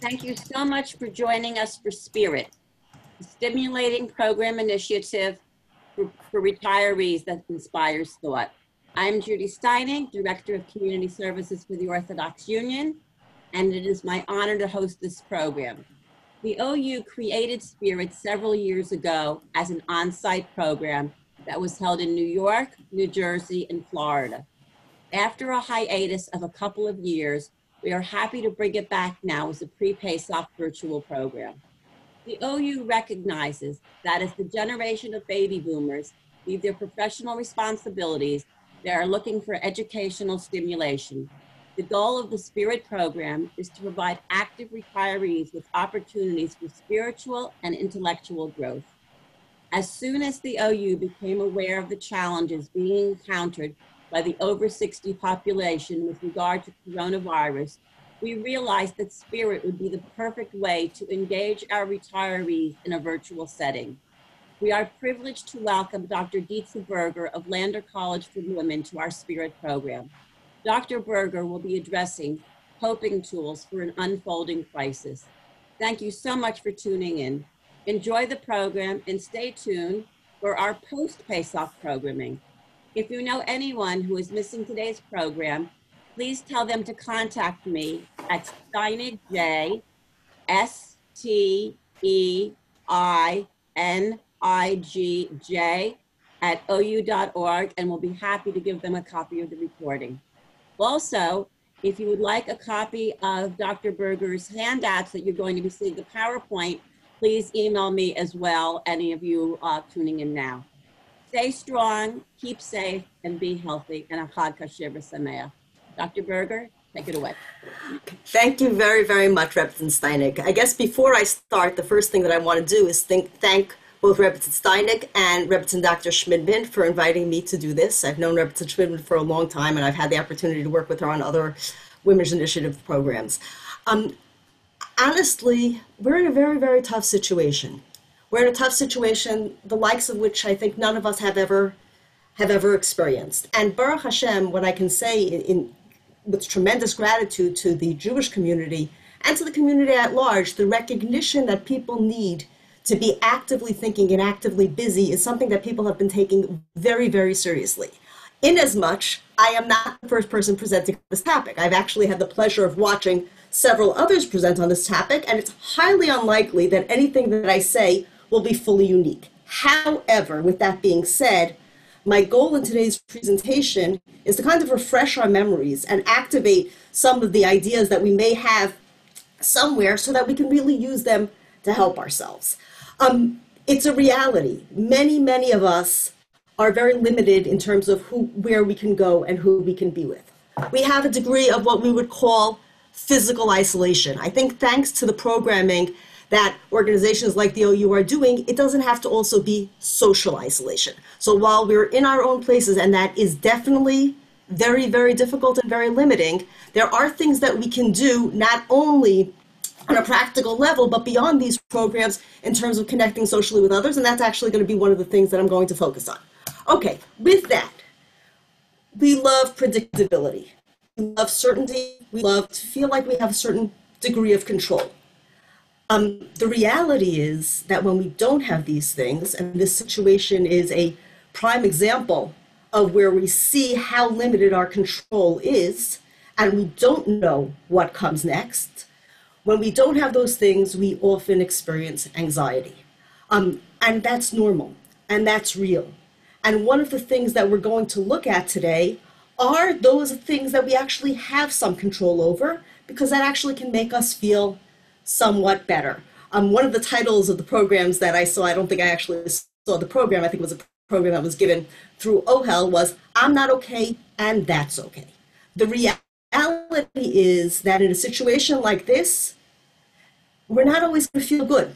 Thank you so much for joining us for Spirit, a stimulating program initiative for retirees that inspires thought. I'm Judy Steining, Director of Community Services for the Orthodox Union, and it is my honor to host this program. The OU created Spirit several years ago as an on-site program that was held in New York, New Jersey, and Florida. After a hiatus of a couple of years, we are happy to bring it back now as a pre-PASOK virtual program. The OU recognizes that as the generation of baby boomers leave their professional responsibilities, they are looking for educational stimulation. The goal of the Spirit program is to provide active retirees with opportunities for spiritual and intellectual growth. As soon as the OU became aware of the challenges being encountered by the over 60 population with regard to coronavirus, we realized that Spirit would be the perfect way to engage our retirees in a virtual setting. We are privileged to welcome Dr. DITZA BERGER of Lander College for Women to our Spirit program. Dr. BERGER will be addressing coping tools for an unfolding crisis. Thank you so much for tuning in. Enjoy the program and stay tuned for our post-PASOK programming. If you know anyone who is missing today's program, please tell them to contact me at Steinig, STEINIGJ @OU.org, and we'll be happy to give them a copy of the recording. Also, if you would like a copy of Dr. Berger's handouts that you're going to be seeing, the PowerPoint, please email me as well, any of you tuning in now. Stay strong, keep safe, and be healthy, and a Chag Kasher v'Sameach. Dr. Berger, take it away. Thank you very, very much, Representative Steinig. I guess before I start, the first thing that I want to do is thank both Representative Steinig and Representative Dr. Schmidman for inviting me to do this. I've known Representative Schmidman for a long time, and I've had the opportunity to work with her on other Women's Initiative programs. Honestly, we're in a very, very tough situation. We're in a tough situation, the likes of which I think none of us have ever experienced. And Baruch Hashem, what I can say with tremendous gratitude to the Jewish community and to the community at large, the recognition that people need to be actively thinking and actively busy is something that people have been taking very, very seriously. Inasmuch, I am not the first person presenting this topic. I've actually had the pleasure of watching several others present on this topic, and it's highly unlikely that anything that I say will be fully unique. However, with that being said, my goal in today's presentation is to kind of refresh our memories and activate some of the ideas that we may have somewhere so that we can really use them to help ourselves. It's a reality. Many of us are very limited in terms of where we can go and who we can be with. We have a degree of what we would call physical isolation. I think thanks to the programming that organizations like the OU are doing, it doesn't have to also be social isolation. So while we're in our own places, and that is definitely very, very difficult and very limiting, there are things that we can do not only on a practical level, but beyond these programs in terms of connecting socially with others, and that's actually going to be one of the things that I'm going to focus on. Okay, with that, we love predictability. We love certainty. We love to feel like we have a certain degree of control. The reality is that when we don't have these things, and this situation is a prime example of where we see how limited our control is, and we don't know what comes next, when we don't have those things, we often experience anxiety. And that's normal, and that's real. And one of the things that we're going to look at today are those things that we actually have some control over, because that actually can make us feel somewhat better. One of the titles of the programs that I saw, I don't think I actually saw the program, I think it was a program that was given through OHEL, was I'm Not Okay and That's Okay. The reality is that in a situation like this, we're not always going to feel good,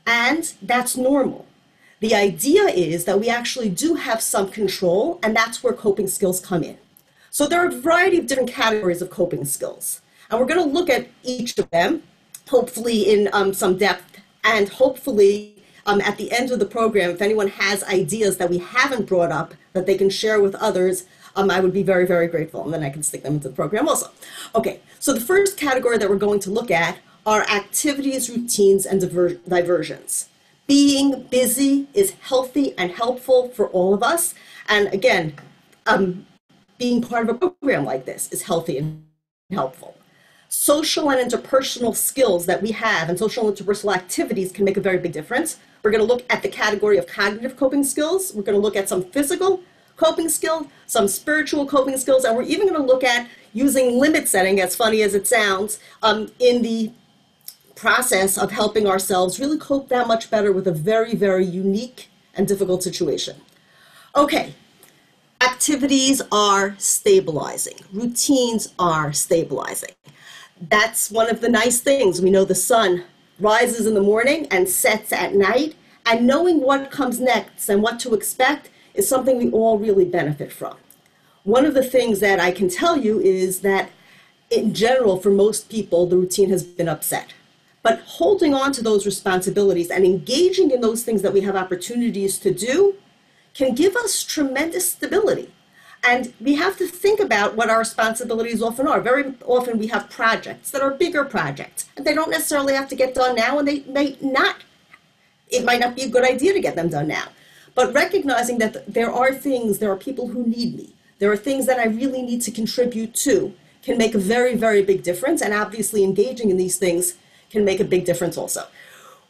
and that's normal. The idea is that we actually do have some control, and that's where coping skills come in. So there are a variety of different categories of coping skills, and we're going to look at each of them, hopefully in some depth, and hopefully at the end of the program, if anyone has ideas that we haven't brought up that they can share with others, I would be very, very grateful, and then I can stick them into the program also. Okay, so the first category that we're going to look at are activities, routines, and diversions. Being busy is healthy and helpful for all of us. And again, being part of a program like this is healthy and helpful. Social and interpersonal skills that we have and social and interpersonal activities can make a very big difference. We're going to look at the category of cognitive coping skills. We're going to look at some physical coping skills, some spiritual coping skills, and we're even going to look at using limit setting, as funny as it sounds, in the process of helping ourselves really cope that much better with a very, very unique and difficult situation. Okay, activities are stabilizing. Routines are stabilizing. That's one of the nice things. We know the sun rises in the morning and sets at night, and knowing what comes next and what to expect is something we all really benefit from. One of the things that I can tell you is that in general, for most people, the routine has been upset. But holding on to those responsibilities and engaging in those things that we have opportunities to do can give us tremendous stability. And we have to think about what our responsibilities often are. Very often we have projects that are bigger projects, and they don't necessarily have to get done now, and it might not be a good idea to get them done now. But recognizing that there are people who need me, there are things that I really need to contribute to, can make a very, very big difference, and obviously engaging in these things can make a big difference also.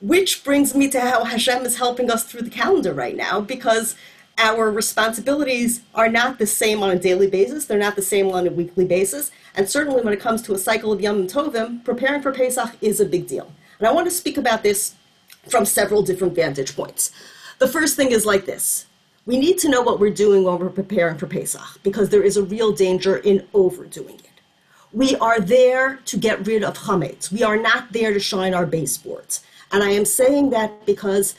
Which brings me to how Hashem is helping us through the calendar right now, because our responsibilities are not the same on a daily basis, they're not the same on a weekly basis, and certainly when it comes to a cycle of Yom Tovim, preparing for Pesach is a big deal. And I want to speak about this from several different vantage points. The first thing is like this. We need to know what we're doing when we're preparing for Pesach, because there is a real danger in overdoing it. We are there to get rid of chametz. We are not there to shine our baseboards. And I am saying that because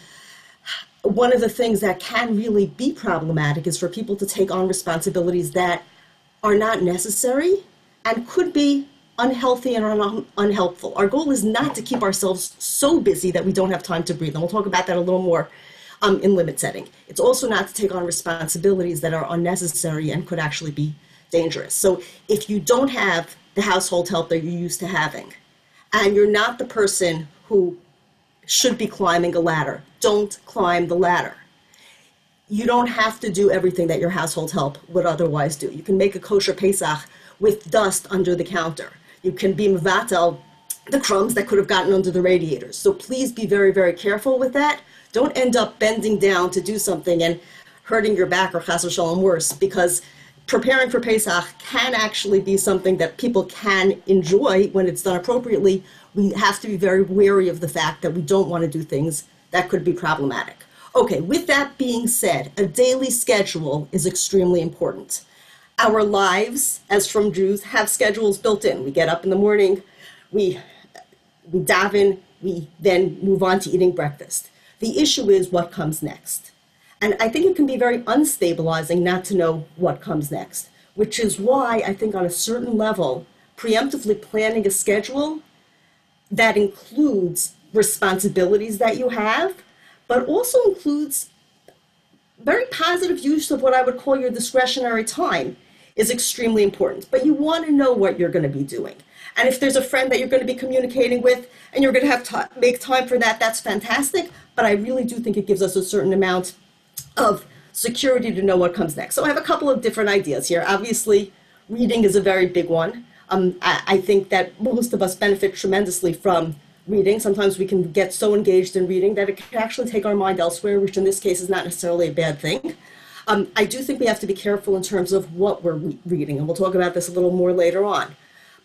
one of the things that can really be problematic is for people to take on responsibilities that are not necessary and could be unhealthy and unhelpful. Our goal is not to keep ourselves so busy that we don't have time to breathe. And we'll talk about that a little more in limit setting. It's also not to take on responsibilities that are unnecessary and could actually be dangerous. So if you don't have the household help that you're used to having, and you're not the person who should be climbing a ladder, don't climb the ladder. You don't have to do everything that your household help would otherwise do. You can make a kosher Pesach with dust under the counter. You can be mevatel the crumbs that could have gotten under the radiators. So please be very, very careful with that. Don't end up bending down to do something and hurting your back or chas v'shalom worse, because preparing for Pesach can actually be something that people can enjoy when it's done appropriately. We have to be very wary of the fact that we don't want to do things that could be problematic. Okay, with that being said, a daily schedule is extremely important. Our lives, as from Jews, have schedules built in. We get up in the morning, we daven, we then move on to eating breakfast. The issue is what comes next. And I think it can be very unstabilizing not to know what comes next, which is why I think on a certain level, preemptively planning a schedule that includes responsibilities that you have, but also includes very positive use of what I would call your discretionary time is extremely important. But you want to know what you're going to be doing. And if there's a friend that you're going to be communicating with and you're going to have to make time for that, that's fantastic. But I really do think it gives us a certain amount of security to know what comes next. So I have a couple of different ideas here. Obviously, reading is a very big one. I think that most of us benefit tremendously from reading. Sometimes we can get so engaged in reading that it can actually take our mind elsewhere, which in this case is not necessarily a bad thing. I do think we have to be careful in terms of what we're reading, and we'll talk about this a little more later on.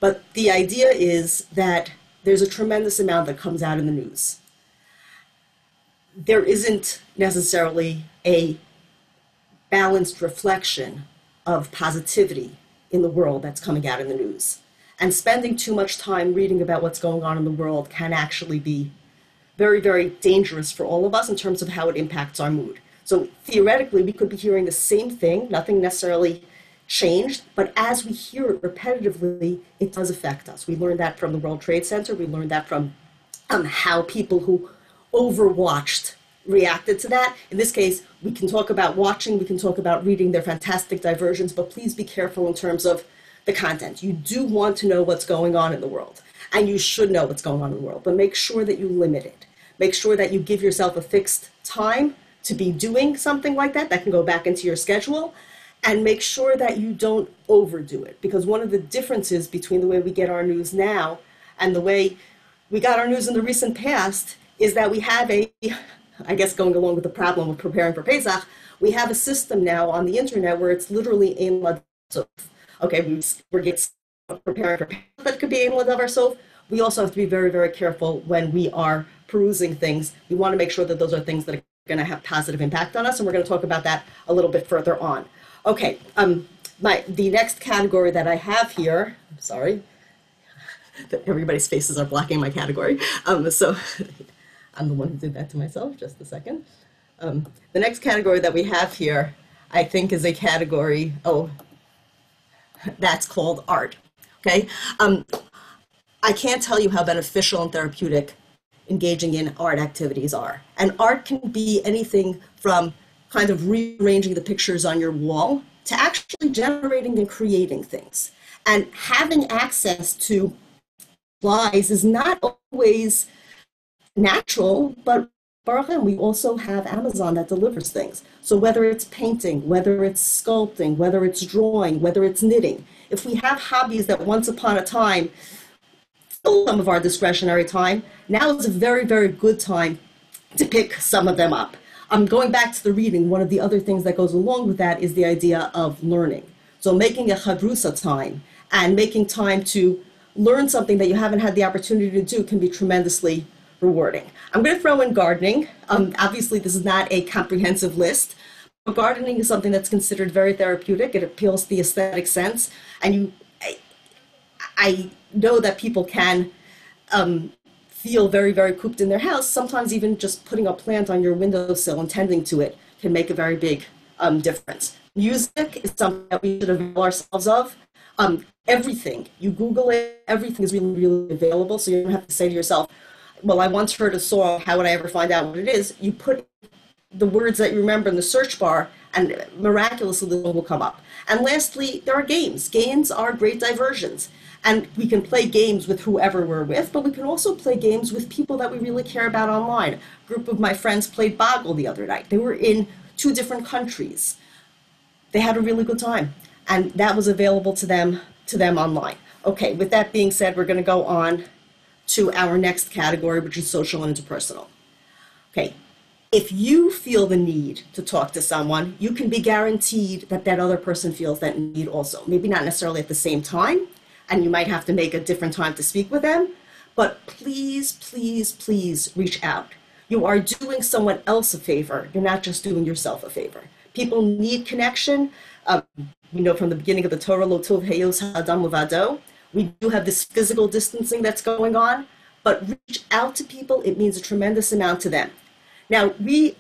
But the idea is that there's a tremendous amount that comes out in the news. There isn't necessarily a balanced reflection of positivity in the world that's coming out in the news. And spending too much time reading about what's going on in the world can actually be very, very dangerous for all of us in terms of how it impacts our mood. So theoretically, we could be hearing the same thing, nothing necessarily changed, but as we hear it repetitively, it does affect us. We learned that from the World Trade Center. We learned that from how people who overwatched reacted to that. In this case, we can talk about watching, we can talk about reading. They're fantastic diversions, but please be careful in terms of the content. You do want to know what's going on in the world, and you should know what's going on in the world, but make sure that you limit it. Make sure that you give yourself a fixed time to be doing something like that can go back into your schedule, and make sure that you don't overdo it. Because one of the differences between the way we get our news now and the way we got our news in the recent past is that we have I guess going along with the problem of preparing for Pesach, we have a system now on the internet where it's literally ein ladov. Okay, we're getting preparing for Pesach, that could be ein ladov sof. We also have to be very, very careful when we are perusing things. We want to make sure that those are things that are going to have positive impact on us, and we're going to talk about that a little bit further on. Okay, the next category that I have here, I'm sorry, everybody's faces are blocking my category, so I'm the one who did that to myself, just a second. The next category that we have here, I think, is a category, that's called art, okay? I can't tell you how beneficial and therapeutic engaging in art activities are. And art can be anything from kind of rearranging the pictures on your wall to actually generating and creating things. And having access to supplies is not always natural, but we also have Amazon that delivers things. So whether it's painting, whether it's sculpting, whether it's drawing, whether it's knitting, if we have hobbies that once upon a time filled some of our discretionary time, now is a very, very good time to pick some of them up. Going back to the reading, one of the other things that goes along with that is the idea of learning. So making a chavrusa time and making time to learn something that you haven't had the opportunity to do can be tremendously rewarding. I'm going to throw in gardening. Obviously, this is not a comprehensive list, but gardening is something that's considered very therapeutic. It appeals to the aesthetic sense, and I know that people can feel very, very cooped in their house. Sometimes even just putting a plant on your windowsill and tending to it can make a very big difference. Music is something that we should avail ourselves of. Everything, you Google it, everything is really, really available, so you don't have to say to yourself, well, I once heard a song, how would I ever find out what it is? You put the words that you remember in the search bar, and miraculously the song will come up. And lastly, there are games. Games are great diversions. And we can play games with whoever we're with, but we can also play games with people that we really care about online. A group of my friends played Boggle the other night. They were in 2 different countries. They had a really good time, and that was available to them online. Okay, with that being said, we're going to go on to our next category, which is social and interpersonal. Okay, if you feel the need to talk to someone, you can be guaranteed that that other person feels that need also. Maybe not necessarily at the same time, and you might have to make a different time to speak with them, but please, please, please reach out. You are doing someone else a favor. You're not just doing yourself a favor. People need connection. We know from the beginning of the Torah, Lo tov heyos ha'adam levado. We do have this physical distancing that's going on, but reach out to people. It means a tremendous amount to them. Now, we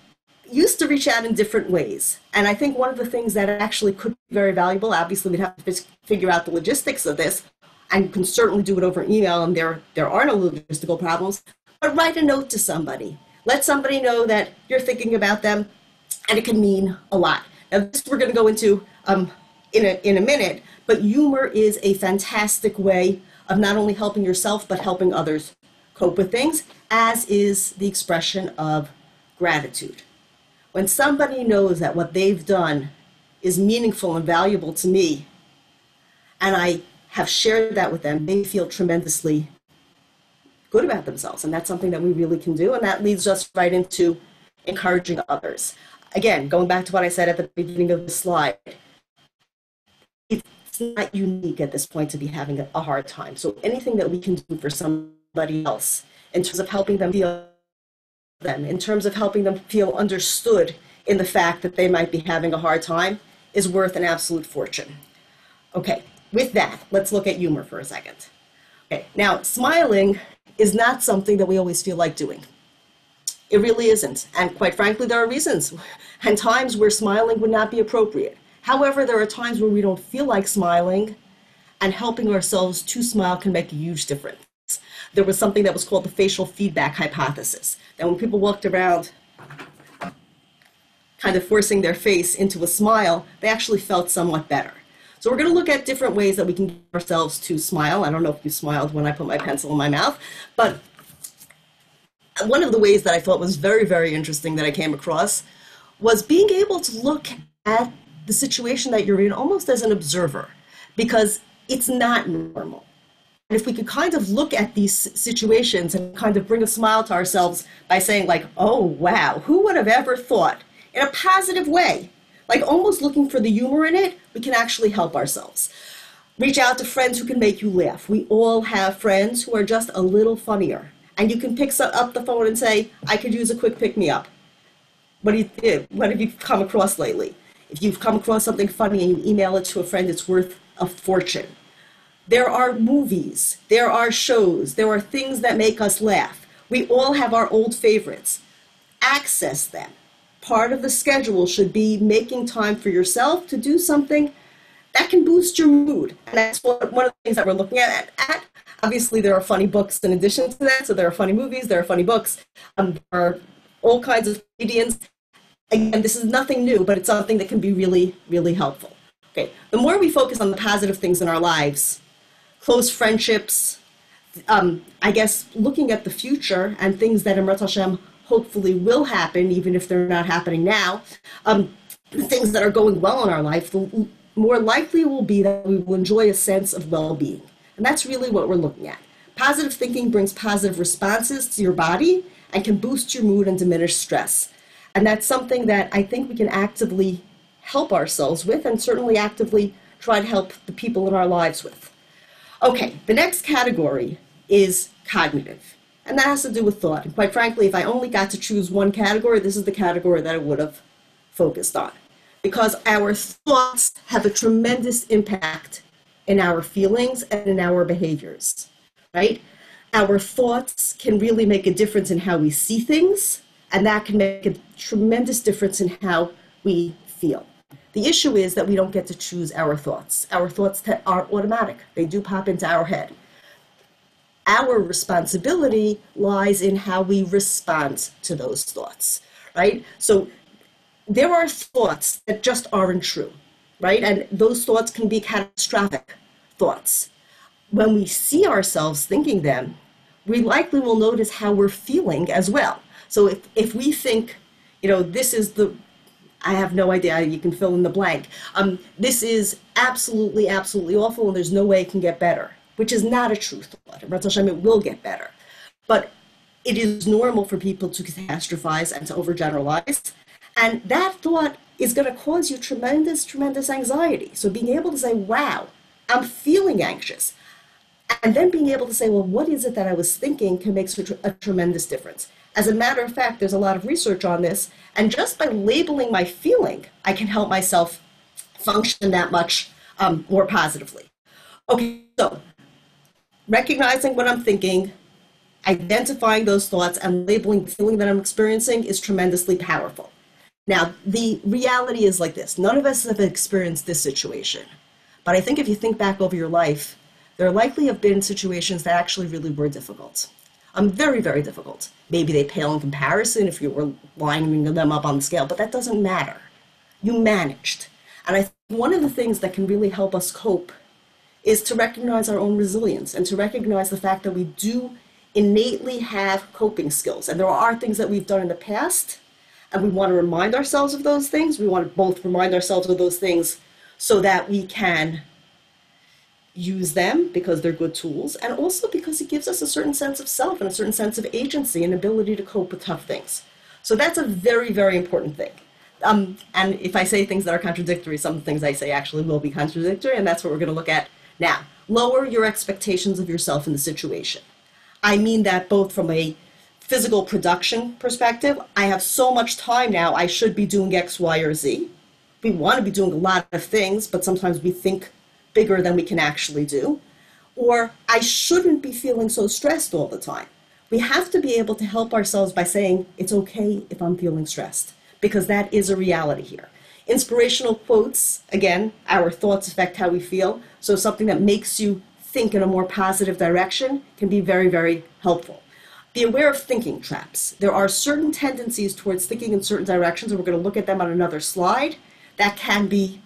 used to reach out in different ways, and I think one of the things that actually could be very valuable, obviously we'd have to figure out the logistics of this, and you can certainly do it over email, and there are no logistical problems, but write a note to somebody. Let somebody know that you're thinking about them, and it can mean a lot. Now, this we're going to go into in a minute, but humor is a fantastic way of not only helping yourself, but helping others cope with things, as is the expression of gratitude. When somebody knows that what they've done is meaningful and valuable to me, and I have shared that with them, they feel tremendously good about themselves. And that's something that we really can do. And that leads us right into encouraging others. Again, going back to what I said at the beginning of the slide, it's not unique at this point to be having a hard time. So anything that we can do for somebody else in terms of helping them feel in terms of helping them feel understood in the fact that they might be having a hard time is worth an absolute fortune. Okay, with that, let's look at humor for a second. Okay, now smiling is not something that we always feel like doing. It really isn't. And quite frankly, there are reasons and times where smiling would not be appropriate. However, there are times where we don't feel like smiling, and helping ourselves to smile can make a huge difference. There was something that was called the facial feedback hypothesis, that when people walked around kind of forcing their face into a smile, they actually felt somewhat better. So we're going to look at different ways that we can get ourselves to smile. I don't know if you smiled when I put my pencil in my mouth, but one of the ways that I thought was very, very interesting that I came across was being able to look at the situation that you're in almost as an observer, because it's not normal. And if we could kind of look at these situations and kind of bring a smile to ourselves by saying like, oh, wow, who would have ever thought, in a positive way, like almost looking for the humor in it, we can actually help ourselves. Reach out to friends who can make you laugh. We all have friends who are just a little funnier. And you can pick up the phone and say, I could use a quick pick-me-up. What have you come across lately? If you've come across something funny and you email it to a friend, it's worth a fortune. There are movies, there are shows, there are things that make us laugh. We all have our old favorites. Access them. Part of the schedule should be making time for yourself to do something that can boost your mood. And that's one of the things that we're looking at. Obviously, there are funny books in addition to that. So there are funny movies, there are funny books, there are all kinds of comedians. Again, this is nothing new, but it's something that can be really, really helpful. Okay, the more we focus on the positive things in our lives, close friendships, I guess looking at the future and things that Emrat Hashem hopefully will happen, even if they're not happening now, things that are going well in our life, the more likely it will be that we will enjoy a sense of well-being. And that's really what we're looking at. Positive thinking brings positive responses to your body and can boost your mood and diminish stress. And that's something that I think we can actively help ourselves with and certainly actively try to help the people in our lives with. Okay, the next category is cognitive. And that has to do with thought. And quite frankly, if I only got to choose one category, this is the category that I would have focused on. Because our thoughts have a tremendous impact in our feelings and in our behaviors, right? Our thoughts can really make a difference in how we see things, and that can make a tremendous difference in how we feel. The issue is that we don't get to choose our thoughts. Our thoughts are automatic. They do pop into our head. Our responsibility lies in how we respond to those thoughts, right? So there are thoughts that just aren't true, right? And those thoughts can be catastrophic thoughts. When we see ourselves thinking them, we likely will notice how we're feeling as well. So if we think, this is I have no idea, you can fill in the blank. This is absolutely, absolutely awful and there's no way it can get better, which is not a true thought. B'ezras Hashem, it will get better. But it is normal for people to catastrophize and to overgeneralize. And that thought is going to cause you tremendous, tremendous anxiety. So being able to say, wow, I'm feeling anxious. And then being able to say, well, what is it that I was thinking can make such a tremendous difference. As a matter of fact, there's a lot of research on this. And just by labeling my feeling, I can help myself function that much more positively. Okay, so recognizing what I'm thinking, identifying those thoughts, and labeling the feeling that I'm experiencing is tremendously powerful. Now, the reality is like this. None of us have experienced this situation. But I think if you think back over your life, there likely have been situations that actually really were difficult. Very, very difficult. Maybe they pale in comparison if you were lining them up on the scale, but that doesn't matter. You managed. And I think one of the things that can really help us cope is to recognize our own resilience and to recognize the fact that we do innately have coping skills. And there are things that we've done in the past, and we want to remind ourselves of those things. We want to both remind ourselves of those things so that we can use them because they're good tools, and also because it gives us a certain sense of self and a certain sense of agency and ability to cope with tough things. So that's a very, very important thing. And if I say things that are contradictory, some things I say actually will be contradictory, and that's what we're going to look at now. Lower your expectations of yourself in the situation. I mean that both from a physical production perspective. I have so much time now, I should be doing X, Y, or Z. We want to be doing a lot of things, but sometimes we think bigger than we can actually do. Or I shouldn't be feeling so stressed all the time. We have to be able to help ourselves by saying, it's okay if I'm feeling stressed, because that is a reality here. Inspirational quotes, again, our thoughts affect how we feel. So something that makes you think in a more positive direction can be very, very helpful. Be aware of thinking traps. There are certain tendencies towards thinking in certain directions, and we're going to look at them on another slide, that can be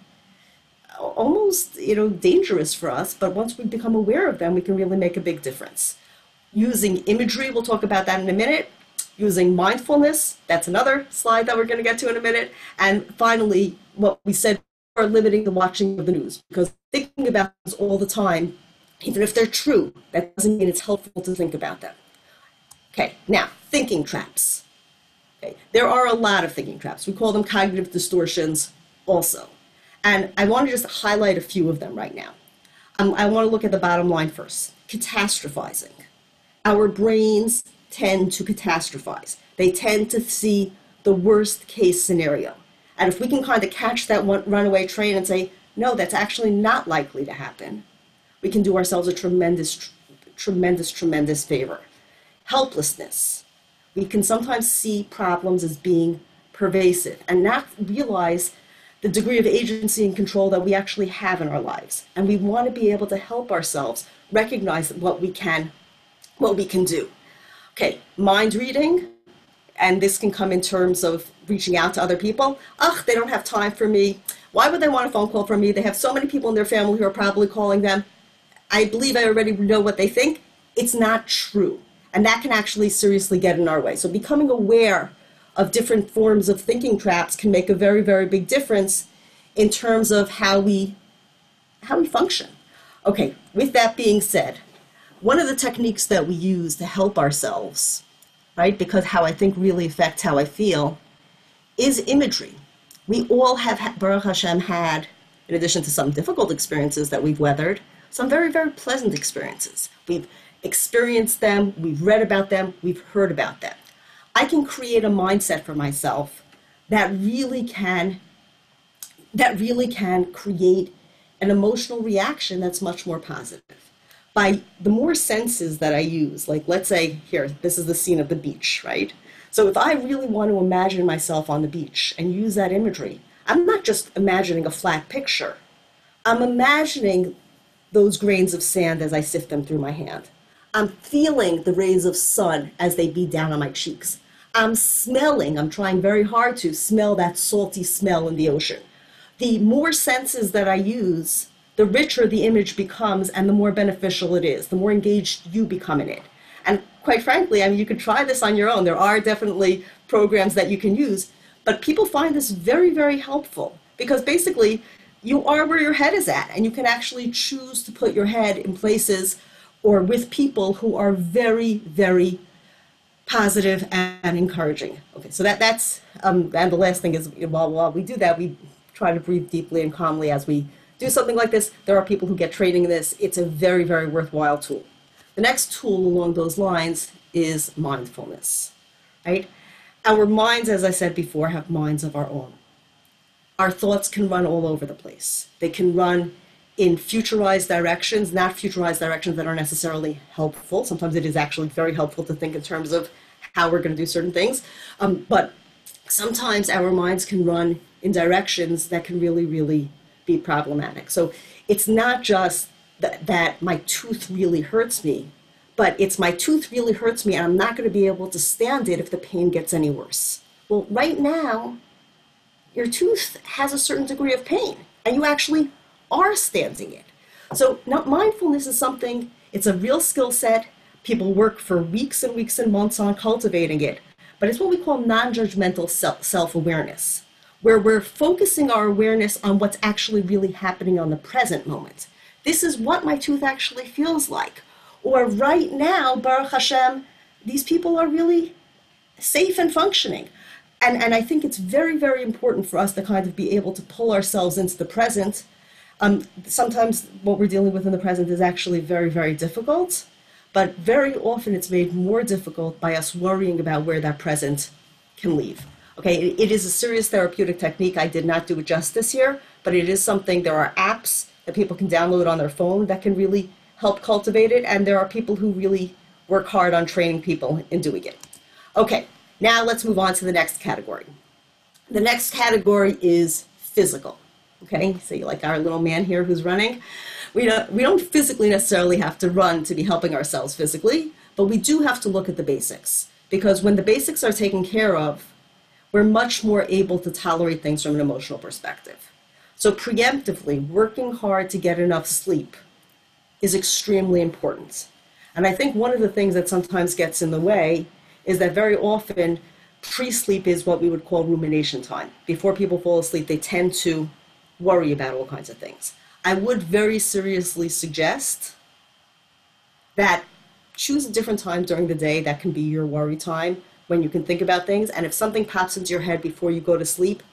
almost, dangerous for us, but once we become aware of them, we can really make a big difference. Using imagery, we'll talk about that in a minute. Using mindfulness, that's another slide that we're going to get to in a minute. And finally, what we said, are limiting the watching of the news, because thinking about this all the time, even if they're true, that doesn't mean it's helpful to think about them. Okay, now, thinking traps. Okay, there are a lot of thinking traps. We call them cognitive distortions also. And I want to just highlight a few of them right now. I want to look at the bottom line first. Catastrophizing. Our brains tend to catastrophize. They tend to see the worst case scenario. And if we can kind of catch that one runaway train and say, no, that's actually not likely to happen, we can do ourselves a tremendous, tremendous, tremendous favor. Helplessness. We can sometimes see problems as being pervasive and not realize the degree of agency and control that we actually have in our lives. And we want to be able to help ourselves recognize what we can do. Okay, mind reading, and this can come in terms of reaching out to other people. They don't have time for me. Why would they want a phone call from me? They have so many people in their family who are probably calling them. I believe I already know what they think. It's not true. And that can actually seriously get in our way. So becoming aware of different forms of thinking traps can make a very, very big difference in terms of how we function. Okay, with that being said, one of the techniques that we use to help ourselves, right, because how I think really affects how I feel, is imagery. We all have, Baruch Hashem, had, in addition to some difficult experiences that we've weathered, some very, very pleasant experiences. We've experienced them, we've read about them, we've heard about them. I can create a mindset for myself that really can create an emotional reaction that's much more positive. By the more senses that I use, like let's say here, this is the scene of the beach, right? So if I really want to imagine myself on the beach and use that imagery, I'm not just imagining a flat picture. I'm imagining those grains of sand as I sift them through my hand. I'm feeling the rays of sun as they beat down on my cheeks. I'm trying very hard to smell that salty smell in the ocean. The more senses that I use, the richer the image becomes and the more beneficial it is, the more engaged you become in it. And quite frankly, you could try this on your own. There are definitely programs that you can use, but people find this very, very helpful because basically you are where your head is at and you can actually choose to put your head in places or with people who are very, very positive and encouraging. Okay, so that's, and the last thing is, while we do that, we try to breathe deeply and calmly as we do something like this. There are people who get training in this. It's a very, very worthwhile tool. The next tool along those lines is mindfulness, right? Our minds, as I said before, have minds of our own. Our thoughts can run all over the place. They can run in futurized directions, not futurized directions that are necessarily helpful. Sometimes it is actually very helpful to think in terms of how we're going to do certain things. But sometimes our minds can run in directions that can really, really be problematic. So it's not just that my tooth really hurts me, but it's my tooth really hurts me and I'm not going to be able to stand it if the pain gets any worse. Well, right now, your tooth has a certain degree of pain and you actually are standing it. So now mindfulness is something, it's a real skill set. People work for weeks and weeks and months on cultivating it, but it's what we call non-judgmental self-awareness, where we're focusing our awareness on what's actually really happening on the present moment. This is what my tooth actually feels like. Or right now, Baruch Hashem, these people are really safe and functioning. And I think it's very, very important for us to kind of be able to pull ourselves into the present. Sometimes what we're dealing with in the present is actually very, very difficult, but very often it's made more difficult by us worrying about where that present can lead. Okay, it is a serious therapeutic technique. I did not do it justice here, but it is something, there are apps that people can download on their phone that can really help cultivate it, and there are people who really work hard on training people in doing it. Okay, now let's move on to the next category. The next category is physical. Okay, so you like our little man here who's running. We don't physically necessarily have to run to be helping ourselves physically, but we do have to look at the basics, because when the basics are taken care of, we're much more able to tolerate things from an emotional perspective. So preemptively, working hard to get enough sleep is extremely important. And I think one of the things that sometimes gets in the way is that very often pre-sleep is what we would call rumination time. Before people fall asleep, they tend to worry about all kinds of things. I would very seriously suggest that choose a different time during the day that can be your worry time when you can think about things. And if something pops into your head before you go to sleep,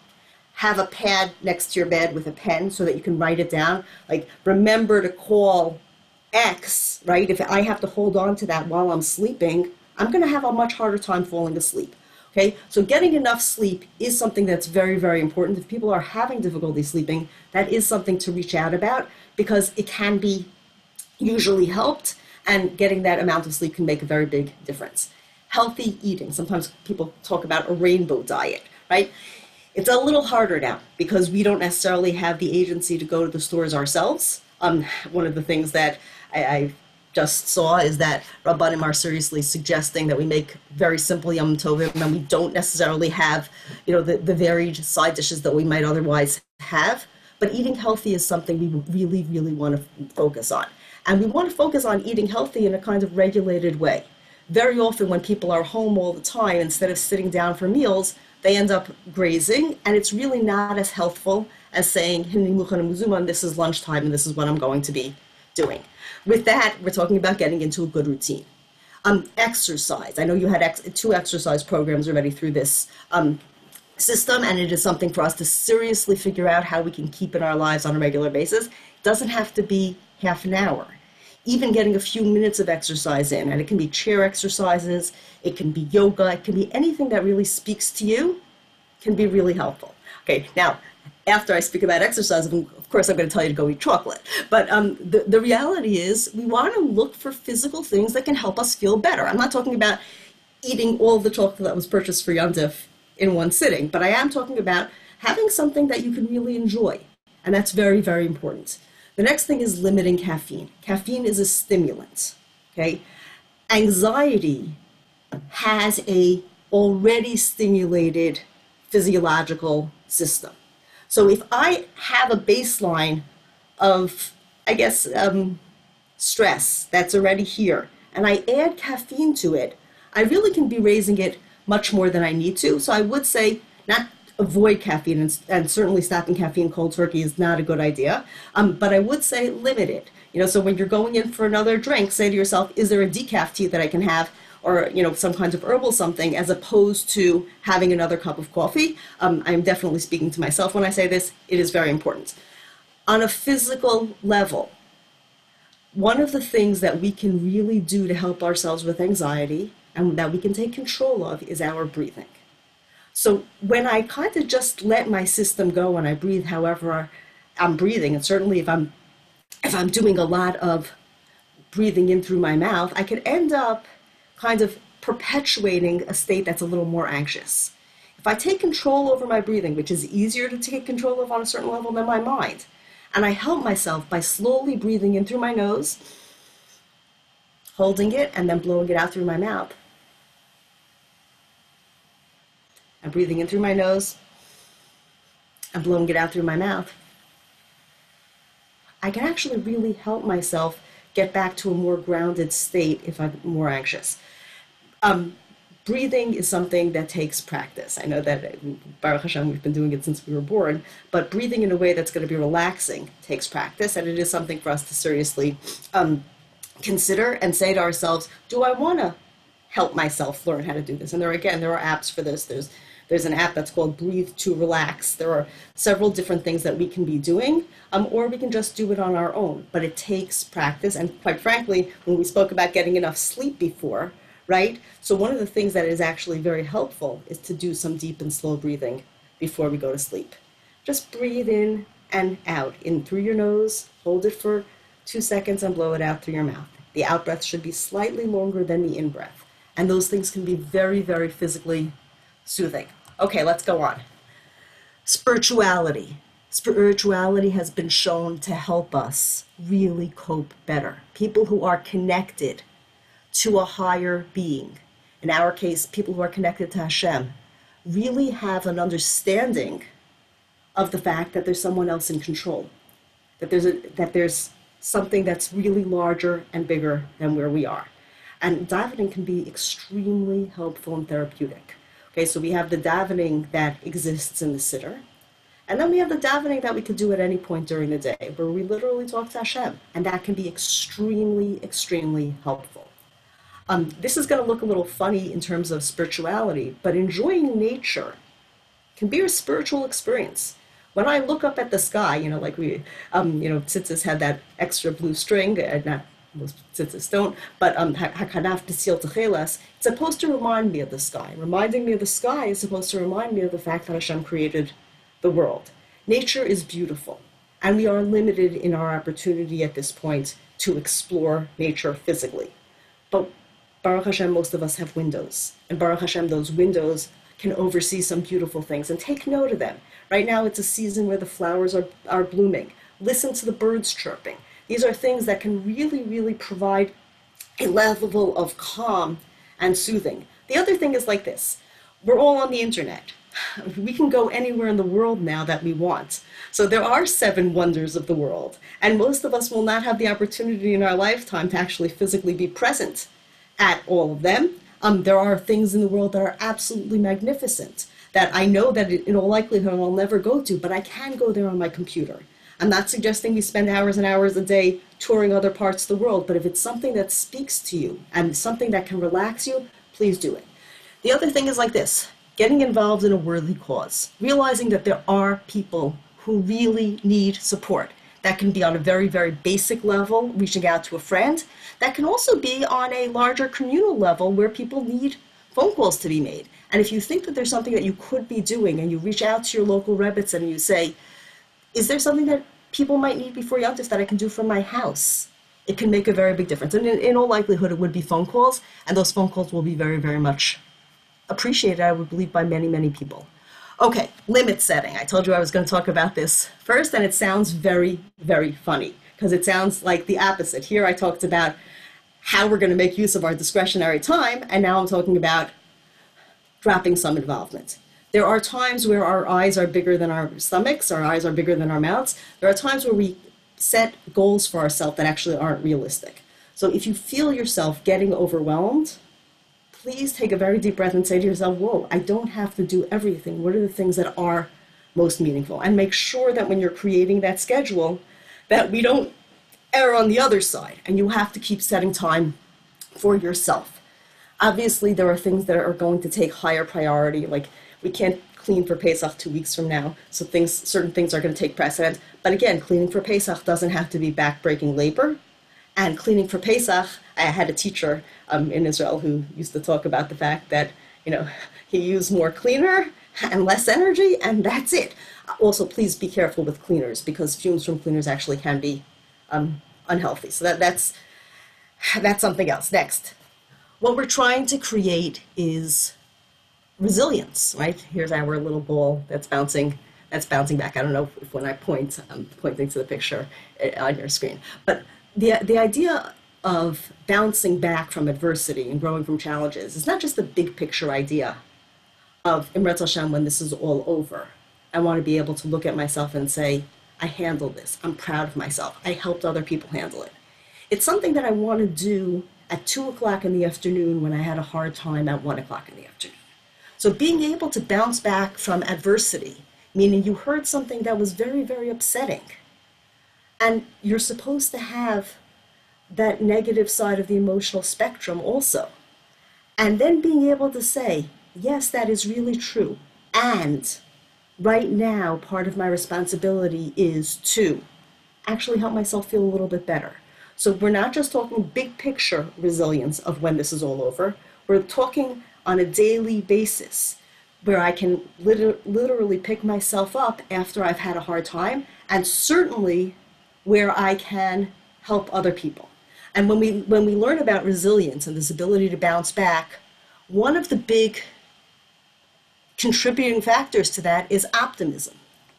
have a pad next to your bed with a pen so that you can write it down. Like, remember to call X, right? If I have to hold on to that while I'm sleeping, I'm going to have a much harder time falling asleep. Okay, so getting enough sleep is something that's very, very important. If people are having difficulty sleeping, that is something to reach out about because it can be usually helped, and getting that amount of sleep can make a very big difference. Healthy eating. Sometimes people talk about a rainbow diet, right? It's a little harder now because we don't necessarily have the agency to go to the stores ourselves. One of the things that I just saw is that Rabbanim are seriously suggesting that we make very simple Yom Tovim, and we don't necessarily have, the varied side dishes that we might otherwise have. But eating healthy is something we really, really want to focus on. And we want to focus on eating healthy in a kind of regulated way. Very often when people are home all the time, instead of sitting down for meals, they end up grazing, and it's really not as healthful as saying, this is lunchtime and this is what I'm going to be doing. With that, we're talking about getting into a good routine. Exercise. I know you had 2 exercise programs already through this system, and it is something for us to seriously figure out how we can keep in our lives on a regular basis. It doesn't have to be half an hour. Even getting a few minutes of exercise in, and it can be chair exercises, it can be yoga, it can be anything that really speaks to you, can be really helpful. Okay, now, after I speak about exercise, of course I'm going to tell you to go eat chocolate, but the reality is we want to look for physical things that can help us feel better. I'm not talking about eating all of the chocolate that was purchased for Yom Tov in one sitting, but I am talking about having something that you can really enjoy, and that's very, very important. The next thing is limiting caffeine. Caffeine is a stimulant, okay? Anxiety has a already stimulated physiological system. So if I have a baseline of, stress that's already here, and I add caffeine to it, I really can be raising it much more than I need to. So I would say not avoid caffeine, and certainly stopping caffeine cold turkey is not a good idea. But I would say limit it. So when you're going in for another drink, say to yourself, is there a decaf tea that I can have, or some kind of herbal something, as opposed to having another cup of coffee. I'm definitely speaking to myself when I say this. It is very important. On a physical level, one of the things that we can really do to help ourselves with anxiety and that we can take control of is our breathing. So when I kind of just let my system go and I breathe however I'm breathing, and certainly if I'm doing a lot of breathing in through my mouth, I could end up kind of perpetuating a state that's a little more anxious. If I take control over my breathing, which is easier to take control of on a certain level than my mind, and I help myself by slowly breathing in through my nose, holding it, and then blowing it out through my mouth. I'm breathing in through my nose and blowing it out through my mouth. I can actually really help myself get back to a more grounded state if I'm more anxious. Breathing is something that takes practice. I know that, Baruch Hashem, we've been doing it since we were born, but breathing in a way that's going to be relaxing takes practice, and it is something for us to seriously consider and say to ourselves, do I want to help myself learn how to do this? And there are apps for this. There's an app that's called Breathe to Relax. There are several different things that we can be doing, or we can just do it on our own. But it takes practice, and quite frankly, when we spoke about getting enough sleep before, right? So one of the things that is actually very helpful is to do some deep and slow breathing before we go to sleep. Just breathe in and out. In through your nose, hold it for 2 seconds, and blow it out through your mouth. The out breath should be slightly longer than the in breath. And those things can be very, very physically soothing. Okay, let's go on. Spirituality. Spirituality has been shown to help us really cope better. People who are connected to a higher being, in our case, people who are connected to Hashem, really have an understanding of the fact that there's someone else in control, that there's something that's really larger and bigger than where we are. And davening can be extremely helpful and therapeutic. Okay, so we have the davening that exists in the siddur, and then we have the davening that we could do at any point during the day, where we literally talk to Hashem, and that can be extremely, extremely helpful. This is going to look a little funny in terms of spirituality, but enjoying nature can be a spiritual experience. When I look up at the sky, like we, tzitzis had that extra blue string, not most tzitzis don't, but hakanaf t'sil t'chelas, it's supposed to remind me of the sky. Reminding me of the sky is supposed to remind me of the fact that Hashem created the world. Nature is beautiful, and we are limited in our opportunity at this point to explore nature physically. But Baruch Hashem, most of us have windows, and Baruch Hashem, those windows can oversee some beautiful things, and take note of them. Right now, it's a season where the flowers are blooming. Listen to the birds chirping. These are things that can really, really provide a level of calm and soothing. The other thing is like this. We're all on the internet. We can go anywhere in the world now that we want. So there are 7 wonders of the world, and most of us will not have the opportunity in our lifetime to actually physically be present at all of them. There are things in the world that are absolutely magnificent that I know that in all likelihood I'll never go to, but I can go there on my computer. I'm not suggesting we spend hours and hours a day touring other parts of the world, but if it's something that speaks to you and something that can relax you, please do it. The other thing is like this, getting involved in a worthy cause, realizing that there are people who really need support. That can be on a very, very basic level, reaching out to a friend. That can also be on a larger communal level where people need phone calls to be made. And if you think that there's something that you could be doing and you reach out to your local rebbetzin and you say, is there something that people might need before Yontif that I can do from my house? It can make a very big difference. And in all likelihood, it would be phone calls, and those phone calls will be very, very much appreciated, I would believe, by many, many people. Okay, limit setting. I told you I was going to talk about this first, and it sounds very, very funny, because it sounds like the opposite. Here I talked about how we're going to make use of our discretionary time, and now I'm talking about dropping some involvement. There are times where our eyes are bigger than our stomachs, our eyes are bigger than our mouths. There are times where we set goals for ourselves that actually aren't realistic. So if you feel yourself getting overwhelmed, please take a very deep breath and say to yourself, whoa, I don't have to do everything. What are the things that are most meaningful? And make sure that when you're creating that schedule, that we don't err on the other side, and you have to keep setting time for yourself. Obviously, there are things that are going to take higher priority, like we can't clean for Pesach 2 weeks from now, so certain things are going to take precedence. But again, cleaning for Pesach doesn't have to be back-breaking labor. And cleaning for Pesach, I had a teacher in Israel who used to talk about the fact that, he used more cleaner and less energy, and that's it. Also, please be careful with cleaners, because fumes from cleaners actually can be unhealthy. So that's something else. Next, what we're trying to create is resilience, right? Here's our little ball that's bouncing back. I don't know if when I point, I'm pointing to the picture on your screen. But the idea of bouncing back from adversity and growing from challenges is not just the big picture idea of Imretz Hashem, when this is all over, I want to be able to look at myself and say, I handled this. I'm proud of myself. I helped other people handle it. It's something that I want to do at 2 o'clock in the afternoon when I had a hard time at 1 o'clock in the afternoon. So being able to bounce back from adversity, meaning you heard something that was very, very upsetting, and you're supposed to have that negative side of the emotional spectrum also. And then being able to say, yes, that is really true. And right now, part of my responsibility is to actually help myself feel a little bit better. So we're not just talking big picture resilience of when this is all over. We're talking on a daily basis where I can literally pick myself up after I've had a hard time, and certainly where I can help other people. And when we learn about resilience and this ability to bounce back, one of the big contributing factors to that is optimism,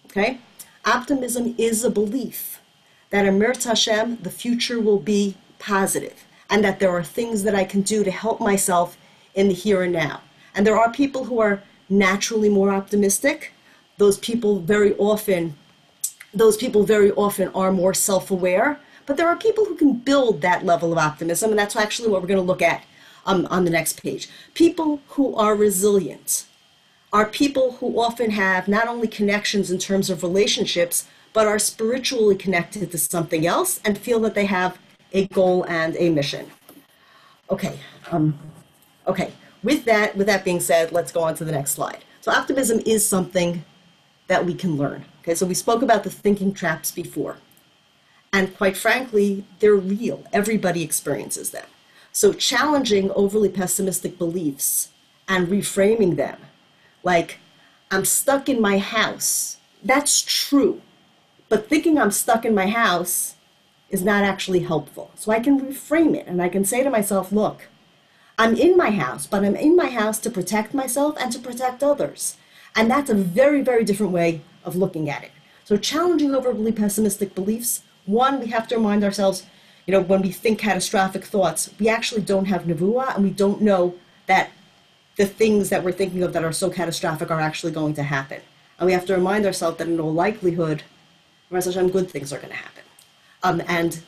okay? Optimism is a belief that Imretz Hashem, the future will be positive, and that there are things that I can do to help myself in the here and now. And there are people who are naturally more optimistic. those people very often are more self-aware, but there are people who can build that level of optimism, and that's actually what we're going to look at on the next page. People who are resilient are people who often have not only connections in terms of relationships, but are spiritually connected to something else and feel that they have a goal and a mission. Okay. Okay. With that being said, let's go on to the next slide. So optimism is something that we can learn. Okay, so we spoke about the thinking traps before. And quite frankly, they're real. Everybody experiences them. So challenging overly pessimistic beliefs and reframing them, like, I'm stuck in my house. That's true. But thinking I'm stuck in my house is not actually helpful. So I can reframe it and I can say to myself, look, I'm in my house, but I'm in my house to protect myself and to protect others. And that's a very, very different way of looking at it. So challenging overly pessimistic beliefs, one, we have to remind ourselves, when we think catastrophic thoughts, we actually don't have nevuah, and we don't know that the things that we're thinking of that are so catastrophic are actually going to happen. And we have to remind ourselves that in all likelihood, good things are going to happen. And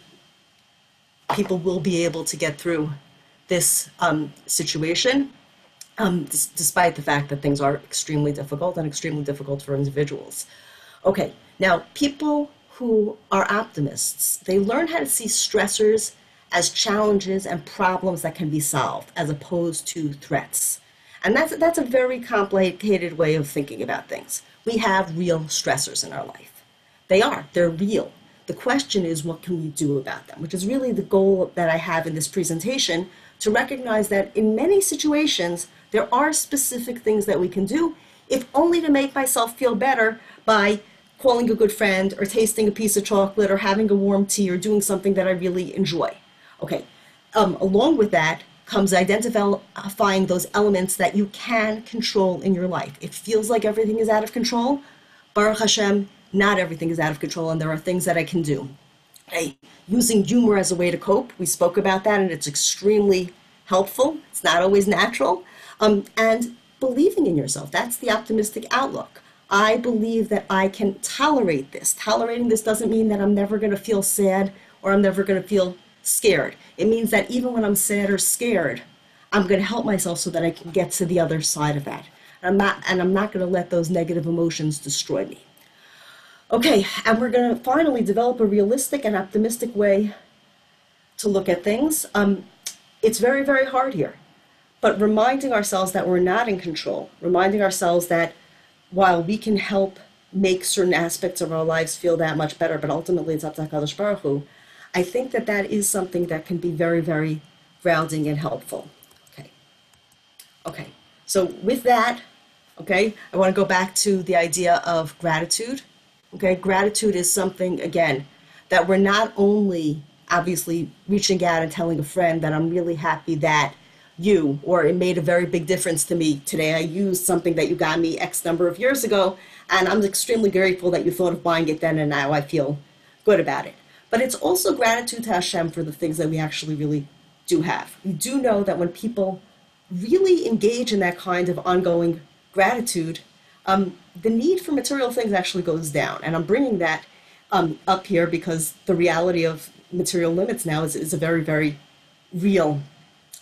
people will be able to get through this situation, despite the fact that things are extremely difficult and extremely difficult for individuals. Okay, now people who are optimists, they learn how to see stressors as challenges and problems that can be solved as opposed to threats. And that's a very complicated way of thinking about things. We have real stressors in our life. They're real. The question is, what can we do about them? Which is really the goal that I have in this presentation, to recognize that in many situations, there are specific things that we can do, if only to make myself feel better by calling a good friend or tasting a piece of chocolate or having a warm tea or doing something that I really enjoy. Okay, along with that comes identifying those elements that you can control in your life. It feels like everything is out of control. Baruch Hashem, not everything is out of control, and there are things that I can do. Okay. Using humor as a way to cope, we spoke about that, and it's extremely helpful. It's not always natural. And believing in yourself, that's the optimistic outlook. I believe that I can tolerate this. Tolerating this doesn't mean that I'm never going to feel sad or I'm never going to feel scared. It means that even when I'm sad or scared, I'm going to help myself so that I can get to the other side of that. And I'm not going to let those negative emotions destroy me. Okay, and we're going to finally develop a realistic and optimistic way to look at things. It's very, very hard here. But reminding ourselves that we're not in control, reminding ourselves that while we can help make certain aspects of our lives feel that much better, but ultimately it's up to HaKadosh Baruch Hu, I think that is something that can be very, very grounding and helpful. Okay. So with that, I want to go back to the idea of gratitude. Okay, gratitude is something, again, that we're not only obviously reaching out and telling a friend that I'm really happy that or it made a very big difference to me today. I used something that you got me X number of years ago, and I'm extremely grateful that you thought of buying it then, and now I feel good about it. But it's also gratitude to Hashem for the things that we actually really do have. We do know that when people really engage in that kind of ongoing gratitude, the need for material things actually goes down. And I'm bringing that up here because the reality of material limits now is a very, very real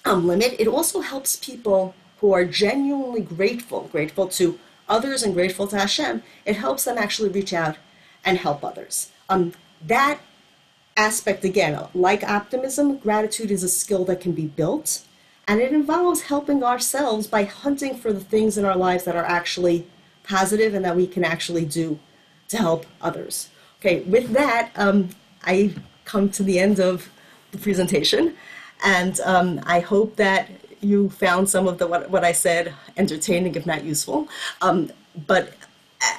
limit. It also helps people who are genuinely grateful to others and grateful to Hashem. It helps them actually reach out and help others. That aspect, again, like optimism, gratitude is a skill that can be built, and it involves helping ourselves by hunting for the things in our lives that are actually positive and that we can actually do to help others. Okay, with that, I come to the end of the presentation, and I hope that you found some of what I said entertaining, if not useful. But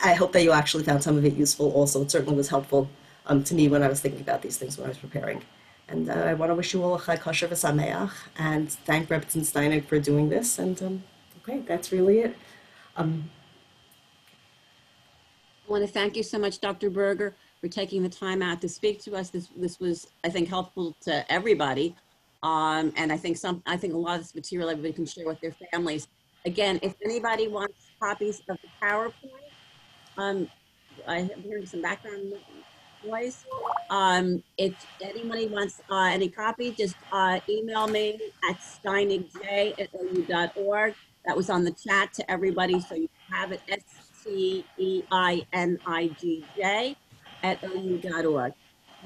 I hope that you actually found some of it useful also. It certainly was helpful to me when I was thinking about these things when I was preparing. And I want to wish you all a Chag Kosher v'Sameach, and thank Reb Steinig for doing this. And okay, that's really it. I want to thank you so much, Dr. Berger, for taking the time out to speak to us. This was, I think, helpful to everybody. And I think a lot of this material everybody can share with their families. Again, if anybody wants copies of the PowerPoint, I am hearing some background noise. If anybody wants any copy, just email me at steinigj@ou.org. That was on the chat to everybody, so you have it, steinigj@ou.org.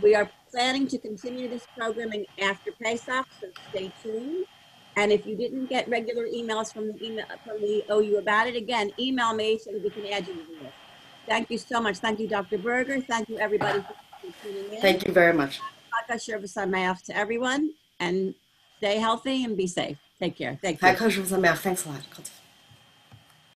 We are planning to continue this programming after Pesach, so stay tuned. And if you didn't get regular emails from the OU about it, again, email me so that we can add you to the list. Thank you so much. Thank you, Dr. Berger. Thank you, everybody, for tuning in. Thank you very much. To everyone, and stay healthy and be safe. Take care. Thank you. Thanks a lot.